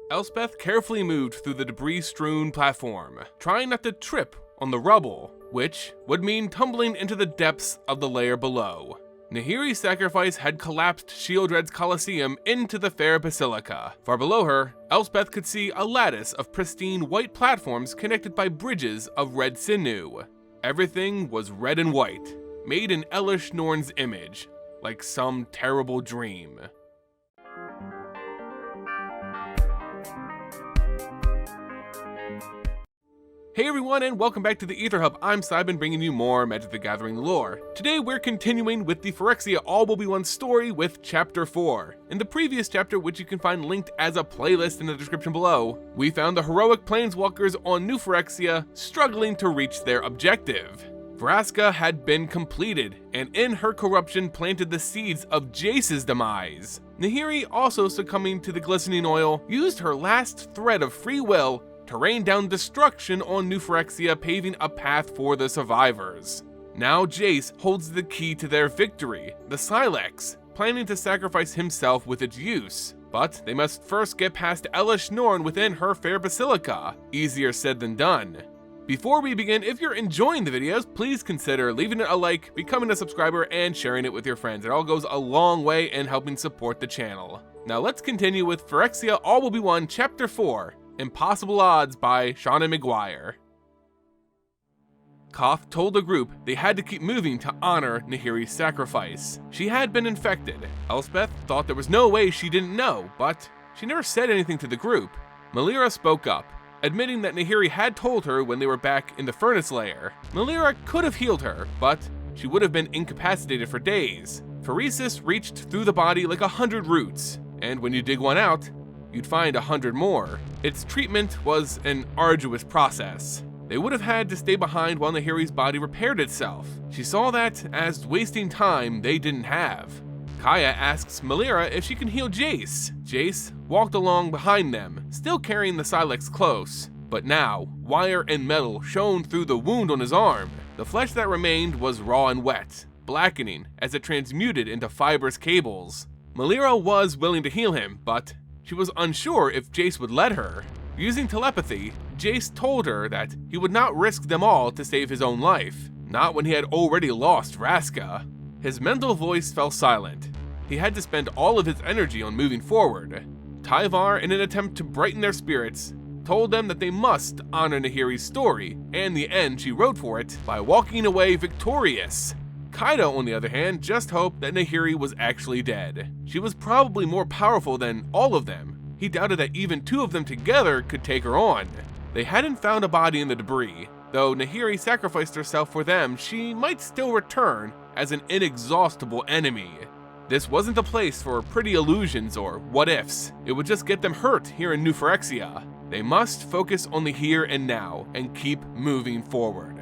Elspeth carefully moved through the debris-strewn platform, trying not to trip on the rubble, which would mean tumbling into the depths of the layer below. Nahiri's sacrifice had collapsed Shieldred's Colosseum into the Fair Basilica. Far below her, Elspeth could see a lattice of pristine white platforms connected by bridges of red sinew. Everything was red and white, made in Elesh Norn's image, like some terrible dream. Hey everyone, and welcome back to the Ether Hub. I'm Simon, bringing you more Magic the Gathering lore. Today we're continuing with the Phyrexia All Will Be One story with Chapter 4. In the previous chapter, which you can find linked as a playlist in the description below, we found the heroic Planeswalkers on New Phyrexia struggling to reach their objective. Vraska had been completed, and in her corruption planted the seeds of Jace's demise. Nahiri, also succumbing to the glistening oil, used her last thread of free will to rain down destruction on New Phyrexia, paving a path for the survivors. Now Jace holds the key to their victory, the Silex, planning to sacrifice himself with its use. But they must first get past Elesh Norn within her Fair Basilica. Easier said than done. Before we begin, if you're enjoying the videos, please consider leaving it a like, becoming a subscriber, and sharing it with your friends. It all goes a long way in helping support the channel. Now let's continue with Phyrexia All Will Be One Chapter 4, Impossible Odds by Shauna McGuire. Koth told the group they had to keep moving to honor Nahiri's sacrifice. She had been infected. Elspeth thought there was no way she didn't know, but she never said anything to the group. Melira spoke up, admitting that Nahiri had told her when they were back in the furnace layer. Melira could have healed her, but she would have been incapacitated for days. Phyrexia reached through the body like 100 roots, and when you dig one out, you'd find 100 more. Its treatment was an arduous process. They would have had to stay behind while Nahiri's body repaired itself. She saw that as wasting time they didn't have. Kaya asks Melira if she can heal Jace. Jace walked along behind them, still carrying the Silex close, but now wire and metal shone through the wound on his arm. The flesh that remained was raw and wet, blackening as it transmuted into fibrous cables. Melira was willing to heal him, but she was unsure if Jace would let her. Using telepathy, Jace told her that he would not risk them all to save his own life, not when he had already lost Vraska. His mental voice fell silent. He had to spend all of his energy on moving forward. Tyvar, in an attempt to brighten their spirits, told them that they must honor Nahiri's story and the end she wrote for it by walking away victorious. Kaido, on the other hand, just hoped that Nahiri was actually dead. She was probably more powerful than all of them. He doubted that even two of them together could take her on. They hadn't found a body in the debris. Though Nahiri sacrificed herself for them, she might still return as an inexhaustible enemy. This wasn't a place for pretty illusions or what-ifs. It would just get them hurt here in New Phyrexia. They must focus on the here and now and keep moving forward.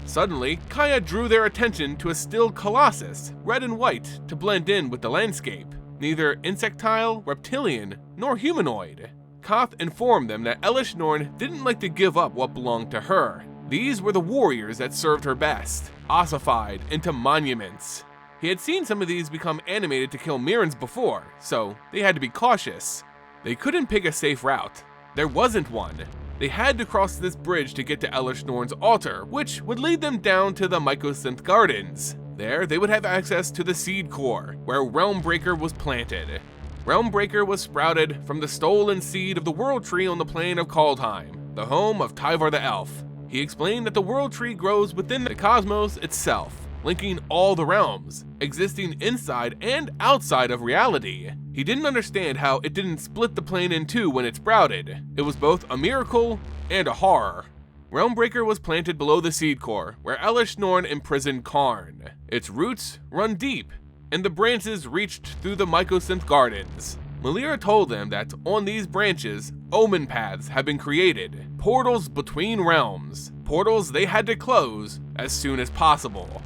Suddenly, Kaya drew their attention to a still colossus, red and white, to blend in with the landscape. Neither insectile, reptilian, nor humanoid. Koth informed them that Elesh Norn didn't like to give up what belonged to her. These were the warriors that served her best, ossified into monuments. He had seen some of these become animated to kill Mirrans before, so they had to be cautious. They couldn't pick a safe route. There wasn't one. They had to cross this bridge to get to Elesh Norn's altar, which would lead them down to the Mycosynth Gardens. There, they would have access to the seed core, where Realmbreaker was planted. Realmbreaker was sprouted from the stolen seed of the World Tree on the plain of Kaldheim, the home of Tyvar the Elf. He explained that the World Tree grows within the cosmos itself, linking all the realms, existing inside and outside of reality. He didn't understand how it didn't split the plane in two when it sprouted. It was both a miracle and a horror. Realmbreaker was planted below the seed core, where Elesh Norn imprisoned Karn. Its roots run deep, and the branches reached through the Mycosynth Gardens. Melira told them that on these branches, omen paths have been created, portals between realms, portals they had to close as soon as possible.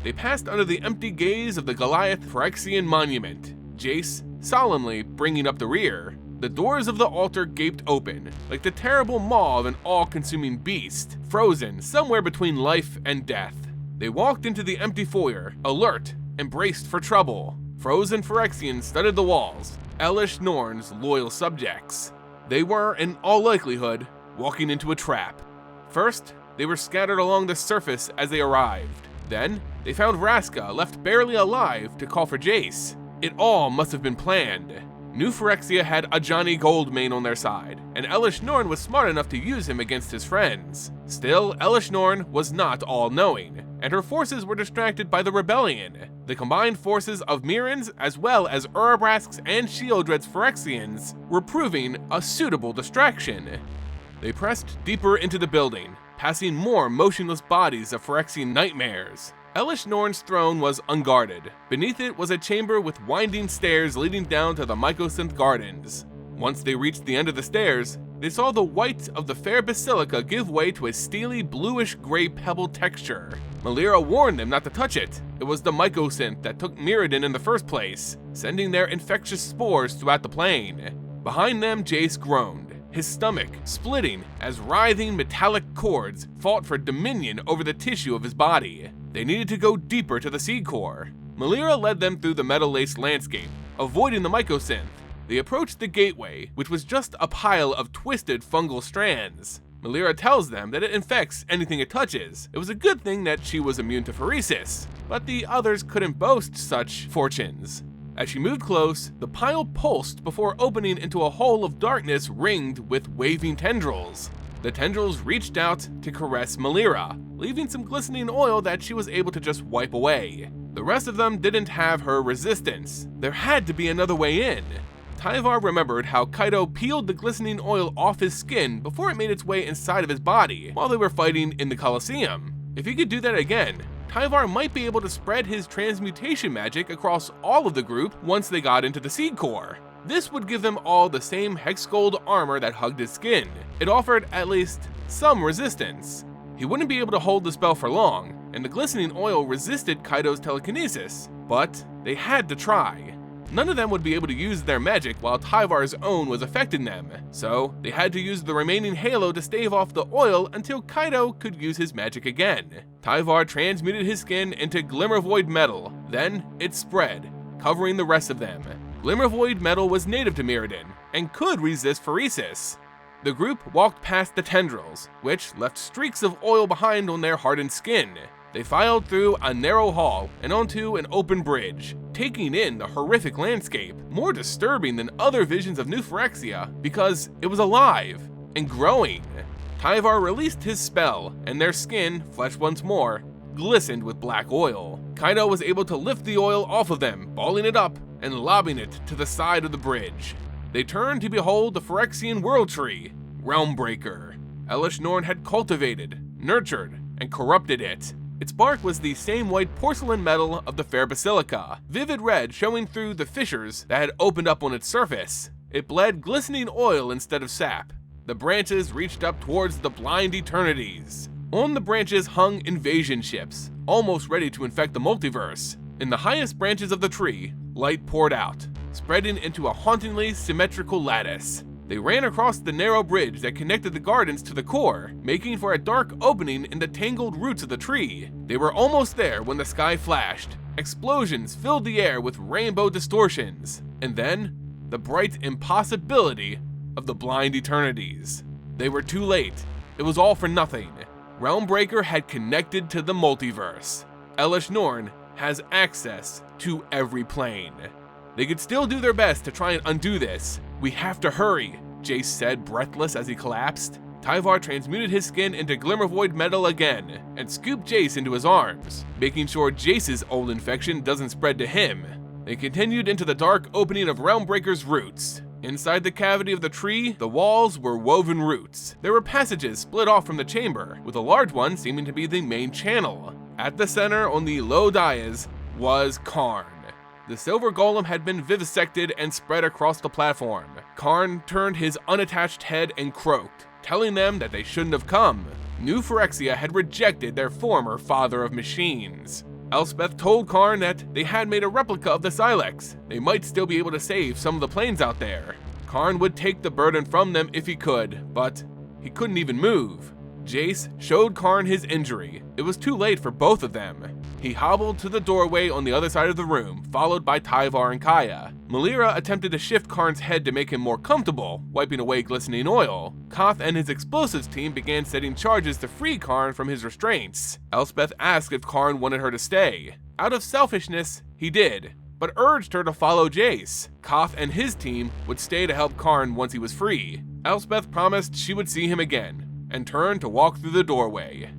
They passed under the empty gaze of the Goliath Phyrexian monument, Jace solemnly bringing up the rear. The doors of the altar gaped open, like the terrible maw of an all-consuming beast, frozen somewhere between life and death. They walked into the empty foyer, alert and braced for trouble. Frozen Phyrexians studded the walls, Elesh Norn's loyal subjects. They were, in all likelihood, walking into a trap. First, they were scattered along the surface as they arrived. Then, they found Vraska left barely alive to call for Jace. It all must have been planned. New Phyrexia had a Johnny Goldmane on their side, and Elesh Norn was smart enough to use him against his friends. Still, Elesh Norn was not all-knowing, and her forces were distracted by the rebellion. The combined forces of Mirrans, as well as Urabrask's and Shieldred's Phyrexians, were proving a suitable distraction. They pressed deeper into the building, passing more motionless bodies of Phyrexian nightmares. Elesh Norn's throne was unguarded. Beneath it was a chamber with winding stairs leading down to the Mycosynth Gardens. Once they reached the end of the stairs, they saw the white of the Fair Basilica give way to a steely bluish-gray pebble texture. Melira warned them not to touch it. It was the Mycosynth that took Mirrodin in the first place, sending their infectious spores throughout the plane. Behind them, Jace groaned, his stomach splitting as writhing metallic cords fought for dominion over the tissue of his body. They needed to go deeper to the seed core. Melira led them through the metal-laced landscape, avoiding the Mycosynth. They approached the gateway, which was just a pile of twisted fungal strands. Melira tells them that it infects anything it touches. It was a good thing that she was immune to pheresis, but the others couldn't boast such fortunes. As she moved close, the pile pulsed before opening into a hole of darkness ringed with waving tendrils. The tendrils reached out to caress Melira, leaving some glistening oil that she was able to just wipe away. The rest of them didn't have her resistance. There had to be another way in. Tyvar remembered how Kaido peeled the glistening oil off his skin before it made its way inside of his body while they were fighting in the Colosseum. If he could do that again, Tyvar might be able to spread his transmutation magic across all of the group once they got into the seed core. This would give them all the same hex gold armor that hugged his skin. It offered at least some resistance. He wouldn't be able to hold the spell for long, and the glistening oil resisted Kaido's telekinesis, but they had to try. None of them would be able to use their magic while Tyvar's own was affecting them, so they had to use the remaining halo to stave off the oil until Kaido could use his magic again. Tyvar transmuted his skin into Glimmervoid metal, then it spread, covering the rest of them. Glimmervoid metal was native to Mirrodin, and could resist pheresis. The group walked past the tendrils, which left streaks of oil behind on their hardened skin. They filed through a narrow hall and onto an open bridge, taking in the horrific landscape, more disturbing than other visions of New Phyrexia because it was alive and growing. Tyvar released his spell, and their skin, flesh once more, glistened with black oil. Kaido was able to lift the oil off of them, balling it up and lobbing it to the side of the bridge. They turned to behold the Phyrexian world tree, Realmbreaker. Elesh Norn had cultivated, nurtured, and corrupted it. Its bark was the same white porcelain metal of the Fair Basilica, vivid red showing through the fissures that had opened up on its surface. It bled glistening oil instead of sap. The branches reached up towards the blind eternities. On the branches hung invasion ships, almost ready to infect the multiverse. In the highest branches of the tree, light poured out, spreading into a hauntingly symmetrical lattice. They ran across the narrow bridge that connected the gardens to the core, making for a dark opening in the tangled roots of the tree. They were almost there when the sky flashed. Explosions filled the air with rainbow distortions, and then the bright impossibility of the blind eternities. They were too late. It was all for nothing. Realmbreaker had connected to the multiverse. Elesh Norn has access to every plane. They could still do their best to try and undo this. "We have to hurry," Jace said, breathless as he collapsed. Tyvar transmuted his skin into Glimmervoid metal again, and scooped Jace into his arms, making sure Jace's old infection doesn't spread to him. They continued into the dark opening of Realmbreaker's roots. Inside the cavity of the tree, the walls were woven roots. There were passages split off from the chamber, with a large one seeming to be the main channel. At the center, on the low dais, was Karn. The silver golem had been vivisected and spread across the platform. Karn turned his unattached head and croaked, telling them that they shouldn't have come. New Phyrexia had rejected their former father of machines. Elspeth told Karn that they had made a replica of the Silex. They might still be able to save some of the planes out there. Karn would take the burden from them if he could, but he couldn't even move. Jace showed Karn his injury. It was too late for both of them. He hobbled to the doorway on the other side of the room, followed by Tyvar and Kaya. Melira attempted to shift Karn's head to make him more comfortable, wiping away glistening oil. Koth and his explosives team began setting charges to free Karn from his restraints. Elspeth asked if Karn wanted her to stay. Out of selfishness, he did, but urged her to follow Jace. Koth and his team would stay to help Karn once he was free. Elspeth promised she would see him again, and turned to walk through the doorway.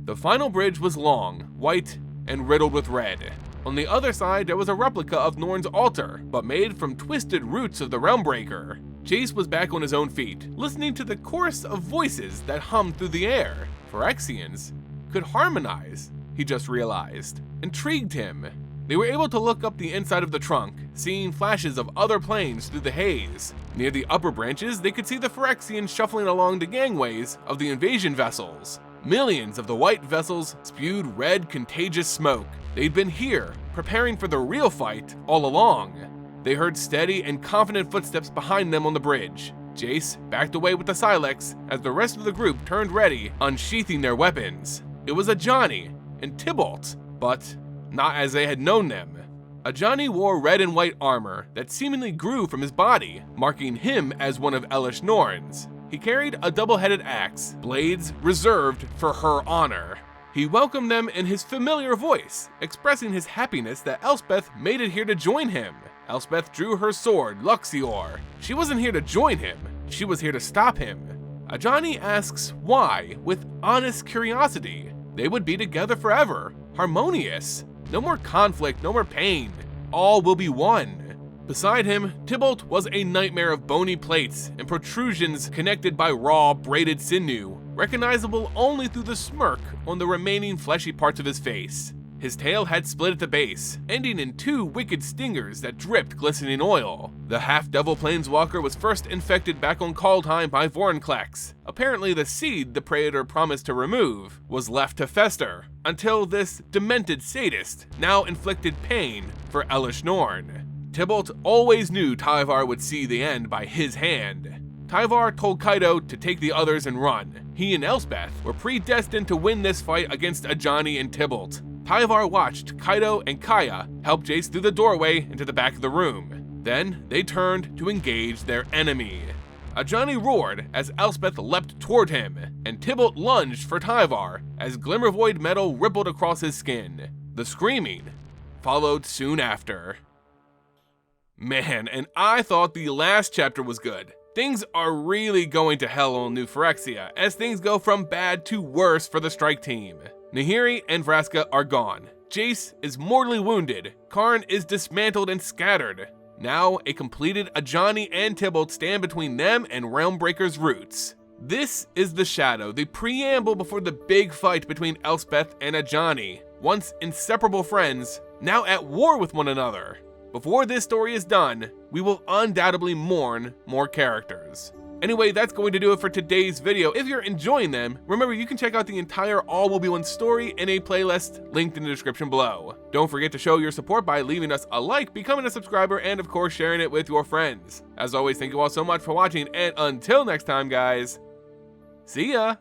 The final bridge was long, white, and riddled with red. On the other side, there was a replica of Norn's altar, but made from twisted roots of the Realmbreaker. Jace was back on his own feet, listening to the chorus of voices that hummed through the air. Phyrexians could harmonize, he just realized. Intrigued him. They were able to look up the inside of the trunk, seeing flashes of other planes through the haze. Near the upper branches, they could see the Phyrexians shuffling along the gangways of the invasion vessels. Millions of the white vessels spewed red, contagious smoke. They'd been here, preparing for the real fight all along. They heard steady and confident footsteps behind them on the bridge. Jace backed away with the Silex as the rest of the group turned ready, unsheathing their weapons. It was Ajani and Tybalt, but not as they had known them. Ajani wore red and white armor that seemingly grew from his body, marking him as one of Elesh Norn's. He carried a double-headed axe, blades reserved for her honor. He welcomed them in his familiar voice, expressing his happiness that Elspeth made it here to join him. Elspeth drew her sword, Luxior. She wasn't here to join him, she was here to stop him. Ajani asks why, with honest curiosity. They would be together forever, harmonious. No more conflict, no more pain. All will be one. Beside him, Tybalt was a nightmare of bony plates and protrusions connected by raw, braided sinew, recognizable only through the smirk on the remaining fleshy parts of his face. His tail had split at the base, ending in two wicked stingers that dripped glistening oil. The half-devil planeswalker was first infected back on Kaldheim by Vorinclex. Apparently the seed the Praetor promised to remove was left to fester, until this demented sadist now inflicted pain for Elesh Norn. Tybalt always knew Tyvar would see the end by his hand. Tyvar told Kaido to take the others and run. He and Elspeth were predestined to win this fight against Ajani and Tybalt. Tyvar watched Kaido and Kaya help Jace through the doorway into the back of the room. Then they turned to engage their enemy. Ajani roared as Elspeth leapt toward him, and Tybalt lunged for Tyvar as Glimmervoid metal rippled across his skin. The screaming followed soon after. Man, and I thought the last chapter was good. Things are really going to hell on New Phyrexia, as things go from bad to worse for the strike team. Nahiri and Vraska are gone. Jace is mortally wounded. Karn is dismantled and scattered. Now, a completed Ajani and Tybalt stand between them and Realmbreaker's roots. This is the shadow, the preamble before the big fight between Elspeth and Ajani. Once inseparable friends, now at war with one another. Before this story is done, we will undoubtedly mourn more characters. Anyway, that's going to do it for today's video. If you're enjoying them, remember you can check out the entire All Will Be One story in a playlist linked in the description below. Don't forget to show your support by leaving us a like, becoming a subscriber, and of course sharing it with your friends. As always, thank you all so much for watching, and until next time guys, see ya!